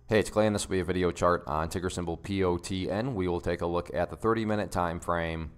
Hey, it's Clay, and this will be a video chart on ticker symbol POTN. We will take a look at the 30-minute time frame.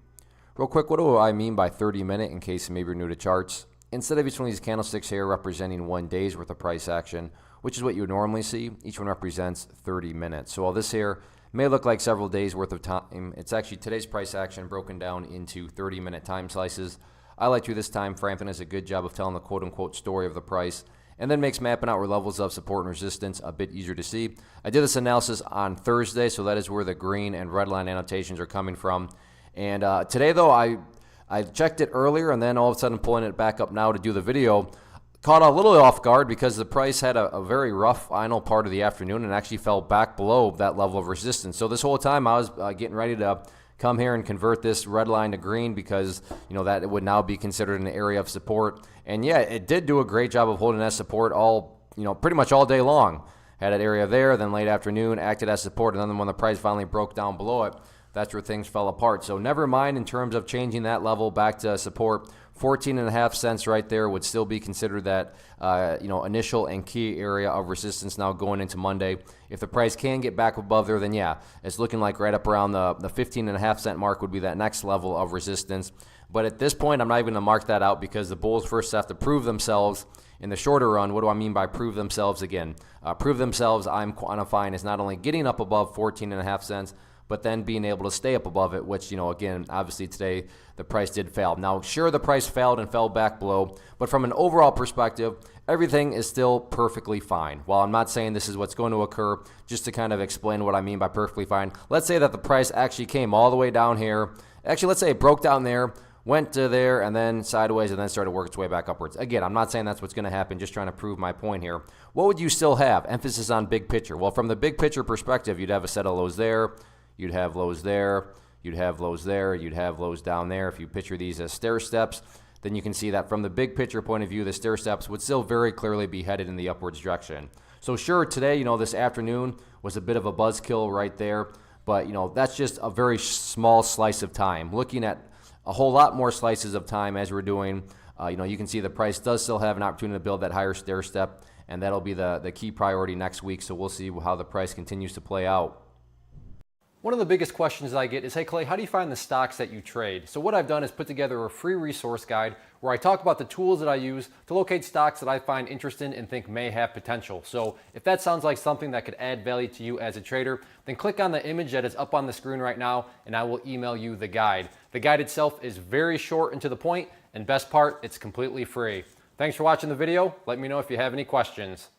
Real quick, what do I mean by 30-minute in case maybe you're new to charts? Instead of each one of these candlesticks here representing 1 day's worth of price action, which is what you would normally see, each one represents 30 minutes. So while this here may look like several days worth of time, it's actually today's price action broken down into 30-minute time slices. I like to this time frame, and does a good job of telling the quote-unquote story of the price, and then makes mapping out where levels of support and resistance a bit easier to see. I did this analysis on Thursday, so that is where the green and red line annotations are coming from. And today, though, I checked it earlier, and then all of a sudden pulling it back up now to do the video, caught a little off guard because the price had a very rough final part of the afternoon and actually fell back below that level of resistance. So this whole time I was getting ready to come here and convert this red line to green because, you know, that would now be considered an area of support. And yeah, it did do a great job of holding that support all, pretty much all day long. Had an area there, then late afternoon acted as support, and then when the price finally broke down below it, that's where things fell apart. So never mind in terms of changing that level back to support. 14.5 cents right there would still be considered that initial and key area of resistance now going into Monday. If the price can get back above there, then yeah, it's looking like right up around the 15.5 cent mark would be that next level of resistance. But at this point, I'm not even going to mark that out because the bulls first have to prove themselves in the shorter run. What do I mean by prove themselves again? Prove themselves I'm quantifying as not only getting up above 14.5 cents, but then being able to stay up above it, which, again, obviously today the price did fail. Now, sure, the price failed and fell back below, but from an overall perspective, everything is still perfectly fine. While I'm not saying this is what's going to occur, just to kind of explain what I mean by perfectly fine, let's say that the price actually came all the way down here. Actually, let's say it broke down there, went to there, and then sideways, and then started to work its way back upwards. Again, I'm not saying that's what's going to happen, just trying to prove my point here. What would you still have? Emphasis on big picture. Well, from the big picture perspective, you'd have a set of lows there, you'd have lows there, you'd have lows there, you'd have lows down there. If you picture these as stair steps, then you can see that from the big picture point of view, the stair steps would still very clearly be headed in the upwards direction. So sure, today, this afternoon was a bit of a buzzkill right there, but, that's just a very small slice of time. Looking at a whole lot more slices of time as we're doing, you can see the price does still have an opportunity to build that higher stair step, and that'll be the key priority next week. So we'll see how the price continues to play out. One of the biggest questions I get is, hey Clay, how do you find the stocks that you trade? So what I've done is put together a free resource guide where I talk about the tools that I use to locate stocks that I find interesting and think may have potential. So if that sounds like something that could add value to you as a trader, then click on the image that is up on the screen right now and I will email you the guide. The guide itself is very short and to the point, and best part, it's completely free. Thanks for watching the video. Let me know if you have any questions.